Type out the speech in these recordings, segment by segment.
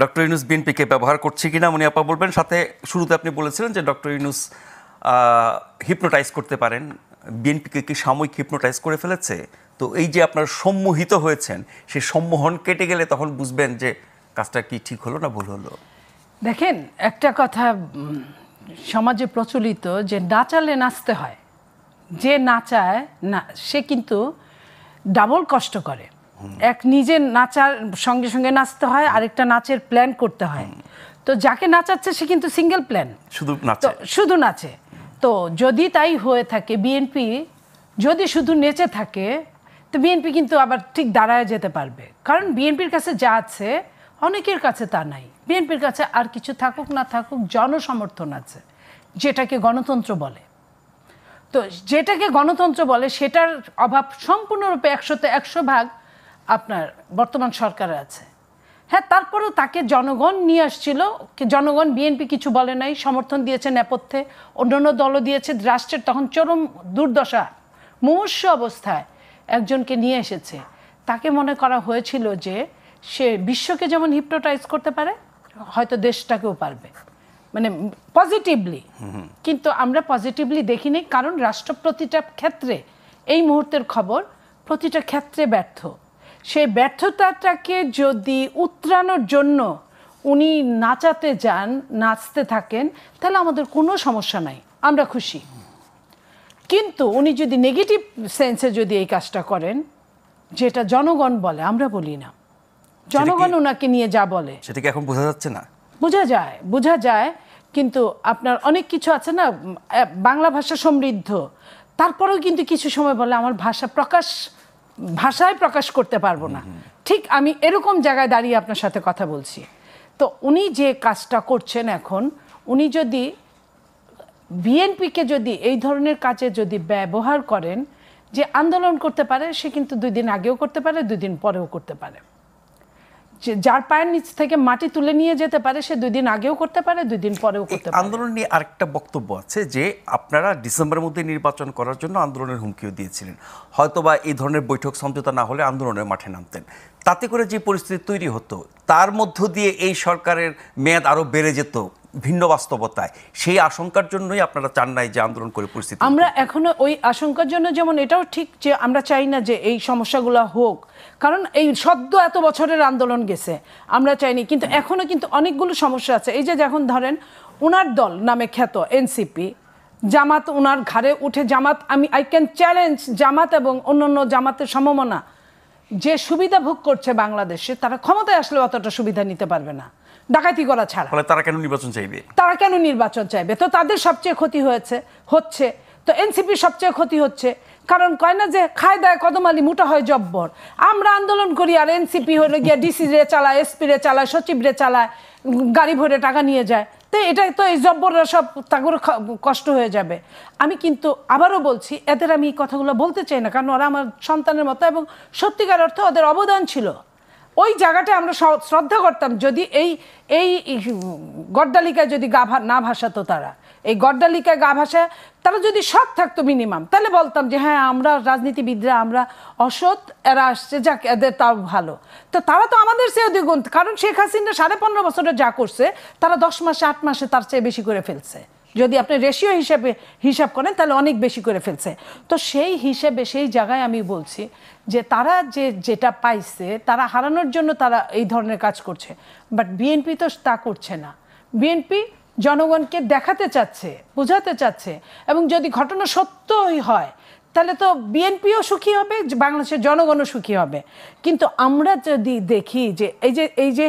Doctor Yunus বিএনপিকে ব্যবহার করছে কিনা মুনিয়াপা বলবেন। সাথে শুরুতে আপনি বলেছিলেন যে ডক্টর ইউনূস হিপনোটাইজ করতে পারেন, বিএনপিকে কি সাময়িক হিপনোটাইজ করে ফেলেছে? তো এই যে আপনার সম্মোহিত হয়েছেন, সেই সম্মোহন কেটে গেলে তখন বুঝবেন যে কাজটা কি ঠিক হলো না ভুল হলো। দেখেন, একটা কথা সমাজে প্রচলিত যে নাচালে নাচতে হয়, যে নাচায় না সে কিন্তু ডাবল কষ্ট করে। এক নিজে নাচার সঙ্গে সঙ্গে নাচতে হয়, আরেকটা নাচের প্ল্যান করতে হয়। তো যাকে নাচাচ্ছে সে কিন্তু সিঙ্গেল প্ল্যান, শুধু নাচে। তো যদি তাই হয়ে থাকে, বিএনপি যদি শুধু নেচে থাকে, তো বিএনপি কিন্তু আবার ঠিক দাঁড়ায় যেতে পারবে। কারণ বিএনপির কাছে যা আছে অনেকের কাছে তা নাই। বিএনপির কাছে আর কিছু থাকুক না থাকুক জনসমর্থন আছে, যেটাকে গণতন্ত্র বলে। তো যেটাকে গণতন্ত্র বলে সেটার অভাব সম্পূর্ণরূপে 100-তে 100% আপনার বর্তমান সরকারে আছে। হ্যাঁ, তারপরেও তাকে জনগণ নিয়ে আসছিল, জনগণ বিএনপি কিছু বলে নাই, সমর্থন দিয়েছে নেপথ্যে, অন্যান্য দলও দিয়েছে। রাষ্ট্রের তখন চরম দুর্দশা, মুমূর্ষু অবস্থায় একজনকে নিয়ে এসেছে। তাকে মনে করা হয়েছিল যে সে বিশ্বকে যেমন হিপনোটাইজ করতে পারে, হয়তো দেশটাকেও পারবে, মানে পজিটিভলি। কিন্তু আমরা পজিটিভলি দেখিনি, কারণ রাষ্ট্র প্রতিটা ক্ষেত্রে, এই মুহূর্তের খবর, প্রতিটা ক্ষেত্রে ব্যর্থ। সেই ব্যর্থতাটাকে যদি উতরানোর জন্য উনি নাচাতে যান, নাচতে থাকেন, তাহলে আমাদের কোনো সমস্যা নাই, আমরা খুশি। কিন্তু উনি যদি নেগেটিভ সেন্সে যদি এই কাজটা করেন, যেটা জনগণ বলে, আমরা বলি না, জনগণ ওনাকে নিয়ে যা বলে, সেটা কি এখন বোঝা যাচ্ছে না? বোঝা যায়। কিন্তু আপনার অনেক কিছু আছে না, বাংলা ভাষা সমৃদ্ধ, তারপরেও কিন্তু কিছু সময় বলে আমার ভাষায় প্রকাশ করতে পারবো না। ঠিক আমি এরকম জায়গায় দাঁড়িয়ে আপনার সাথে কথা বলছি। তো উনি যে কাজটা করছেন এখন, উনি যদি বিএনপিকে যদি এই ধরনের কাজে যদি ব্যবহার করেন, যে আন্দোলন করতে পারে, সে কিন্তু 2 দিন আগেও করতে পারে, 2 দিন পরেও করতে পারে। যার পায়ের নিচ থেকে মাটি তুলে নিয়ে যেতে পারে, সে 2 দিন আগেও করতে পারে, 2 দিন পরেও করতে পারে। আন্দোলন নিয়ে আরেকটা বক্তব্য আছে যে আপনারা ডিসেম্বরের মধ্যে নির্বাচন করার জন্য আন্দোলনের হুমকিও দিয়েছিলেন। হয়তোবা এই ধরনের বৈঠক সমঝোতা না হলে আন্দোলনের মাঠে নামতেন। তাতে করে যে পরিস্থিতি তৈরি হতো, তার মধ্য দিয়ে এই সরকারের মেয়াদ আরও বেড়ে যেত ভিন্ন বাস্তবতায়। সেই আশঙ্কার জন্যই আপনারা চান নাই যে আন্দোলন করে পরিস্থিতি। আমরা এখনো ওই আশঙ্কার জন্য, যেমন এটাও ঠিক যে আমরা চাই না যে এই সমস্যাগুলো হোক, কারণ এই সদ্য এত বছরের আন্দোলন গেছে, আমরা চাইনি। কিন্তু এখনো কিন্তু অনেকগুলো সমস্যা আছে। এই যে যখন ধরেন ওনার দল নামে খ্যাত এনসিপি, জামাত ওনার ঘাড়ে উঠে, জামাত আই ক্যান চ্যালেঞ্জ জামাত এবং অন্যান্য জামাতের সমমনা যে সুবিধা ভোগ করছে বাংলাদেশে, তারা ক্ষমতায় আসলে অতটা সুবিধা নিতে পারবে না, ডাকাতি করা ছাড়া। তারা কেন নির্বাচন চাইবে? তো তাদের সবচেয়ে ক্ষতি হচ্ছে। তো এনসিপির সবচেয়ে ক্ষতি হচ্ছে, কারণ কয় না যে খায় দায় কদমালি মোটা হয় জব্বর। আমরা আন্দোলন করি আর এনসিপি হলে গিয়া ডিসি রে চালায়, এসপি রে চালায়, সচিব রে চালায়, গাড়ি ভরে টাকা নিয়ে যায়। তো এটাই তো এই জব্বররা সব তাগর কষ্ট হয়ে যাবে। আমি কিন্তু আবারও বলছি, এদের আমি এই কথাগুলো বলতে চাই না, কারণ ওরা আমার সন্তানের মতো, এবং সত্যিকার অর্থে ওদের অবদান ছিল। ওই জায়গাটায় আমরা শ্রদ্ধা করতাম। যদি এই গড্ডালিকায় যদি গা না ভাসাতো, তারা এই গড্ডালিকায় গা ভাসায় তারা যদি সৎ থাকতো মিনিমাম, তাহলে বলতাম যে হ্যাঁ, আমরা রাজনীতিবিদরা আমরা অসৎ, এরা আসছে, যাক এদের তাও ভালো। তো তারা তো আমাদের চেয়ে দ্বিগুণ, কারণ শেখ হাসিনা 15.5 বছরে যা করছে, তারা 10 মাসে 8 মাসে তার চেয়ে বেশি করে ফেলছে। যদি আপনি রেশিও হিসাব করেন, তাহলে অনেক বেশি করে ফেলছে। তো সেই হিসেবে, সেই জায়গায় আমি বলছি যে তারা যেটা পাইছে, তারা হারানোর জন্য তারা এই ধরনের কাজ করছে। বাট বিএনপি তো তা করছে না। বিএনপি জনগণকে দেখাতে চাচ্ছে, বোঝাতে চাচ্ছে, এবং যদি ঘটনা সত্যই হয়, তাহলে তো বিএনপিও সুখী হবে, বাংলাদেশের জনগণও সুখী হবে। কিন্তু আমরা যদি দেখি যে এই যে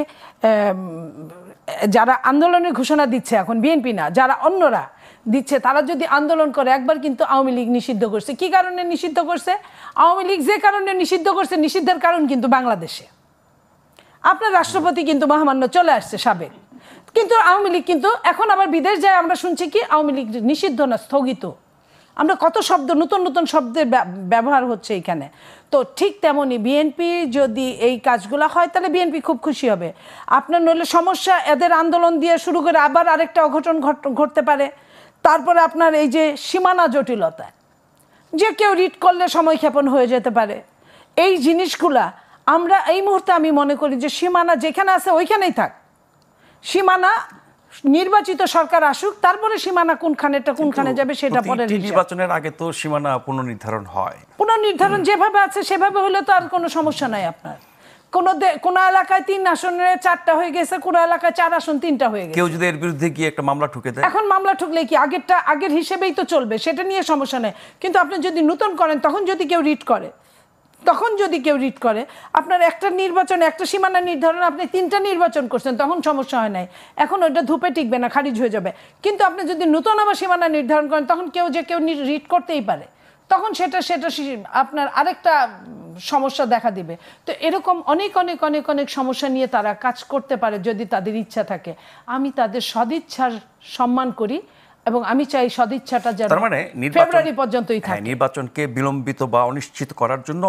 যারা আন্দোলনের ঘোষণা দিচ্ছে, এখন বিএনপি না, যারা অন্যরা দিচ্ছে, তারা যদি আন্দোলন করে, একবার কিন্তু আওয়ামী লীগ নিষিদ্ধ করছে। কি কারণে নিষিদ্ধ করছে? আওয়ামী লীগ যে কারণে নিষিদ্ধ করছে, নিষিদ্ধের কারণ কিন্তু বাংলাদেশে আপনার রাষ্ট্রপতি কিন্তু মহামান্য চলে আসছে সাবেক, কিন্তু আওয়ামী লীগ কিন্তু এখন আবার বিদেশ যায়। আমরা শুনছি কি আওয়ামী লীগ নিষিদ্ধ না, স্থগিত। আমরা কত শব্দ, নতুন শব্দের ব্যবহার হচ্ছে এখানে। তো ঠিক তেমনই বিএনপি যদি এই কাজগুলো হয়, তাহলে বিএনপি খুব খুশি হবে। আপনার নইলে সমস্যা, এদের আন্দোলন দিয়ে শুরু করে আবার আরেকটা অঘটন ঘটতে পারে। তারপরে আপনার এই যে সীমানা জটিলতা, যে কেউ রিট করলে সময় ক্ষেপণ হয়ে যেতে পারে, এই জিনিসগুলা আমরা এই মুহূর্তে আমি মনে করি যে সীমানা যেখানে আছে ওইখানেই থাক। সীমানা নির্বাচিত সরকার আসুক, তারপরে সীমানা কোনখানেটা কোনখানে যাবে সেটা পরে নির্বাচনের আগে তো সীমানা পুনর্নির্ধারণ হয়। পুনর্নির্ধারণ যেভাবে আছে সেভাবে হলে তো আর কোনো সমস্যা নাই আপনার। কোন এলাকায় 3 আসনের 4টা হয়ে গেছে, কোন এলাকায় 4 আসন 3টা হয়ে গেছে। কেউ যদি এর বিরুদ্ধে গিয়ে একটা মামলা ঠুকে দেয়, এখন মামলা ঠুকলে কি আগের হিসেবেই তো চলবে, সেটা নিয়ে সমস্যা নেই। কিন্তু আপনি যদি নতুন করেন তখন যদি কেউ রিট করে আপনার একটা নির্বাচন, একটা সীমানা নির্ধারণ আপনি 3টা নির্বাচন করছেন, তখন সমস্যা হয় নাই। এখন ওইটা ধূপে টিকবে না, খারিজ হয়ে যাবে। কিন্তু আপনি যদি নতুন আবার সীমানা নির্ধারণ করেন তখন কেউ রিট করতেই পারে, তখন সেটা আপনার আরেকটা সমস্যা দেখা দিবে। তো এরকম অনেক অনেক অনেক অনেক সমস্যা নিয়ে তারা কাজ করতে পারে যদি তাদের ইচ্ছা থাকে। আমি তাদের সদিচ্ছার সম্মান করি এবং আমি চাই সদিচ্ছাটা যেন তার মানে ফেব্রুয়ারি পর্যন্তই থাকে। নির্বাচনকে বিলম্বিত বা অনিশ্চিত করার জন্য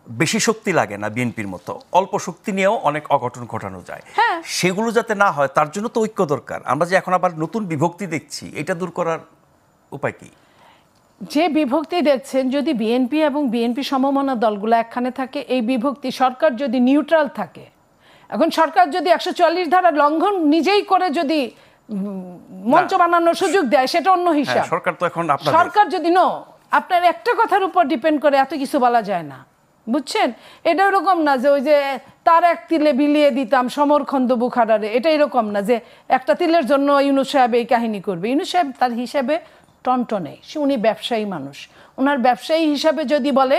বেশি শক্তি লাগে না, বিএনপির মতো অল্প শক্তি নিয়েও অনেক অঘটন ঘটানো যায়। হ্যাঁ। সেগুলো যাতে না হয় তার জন্য তো ঐক্য দরকার। আমরা যে এখন আবার নতুন বিভক্তি দেখছি, এটা দূর করার উপায় কি? যে বিভক্তি দেখছেন, যদি বিএনপি এবং বিএনপি সমমনা দলগুলো একখানে থাকে, এই বিভক্তি সরকার যদি নিউট্রাল থাকে, এখন সরকার যদি 144 ধারা লঙ্ঘন নিজেই করে যদি মঞ্চ বানানোর সুযোগ দেয় সেটা অন্য হিসাব। সরকার তো এখন আপনাদের সরকার যদি আপনার একটা কথার উপর ডিপেন্ড করে এত কিছু বলা যায় না, বুঝছেন? এটা এরকম না যে ওই যে তার এক তিলে বিলিয়ে দিতাম সমরখন্দ বুখারারে, এটা এরকম না যে একটা তিলের জন্য ইউনূস সাহেব এই কাহিনী করবে। ইউনূস সাহেব তার হিসাবে টনটনে, উনি ব্যবসায়ী মানুষ। ওনার ব্যবসায়ী হিসাবে যদি বলে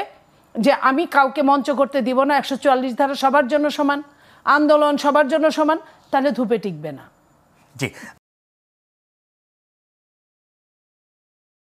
যে আমি কাউকে মঞ্চ করতে দিব না, 144 ধারা সবার জন্য সমান, আন্দোলন সবার জন্য সমান, তাহলে ধূপে টিকবে না। জি,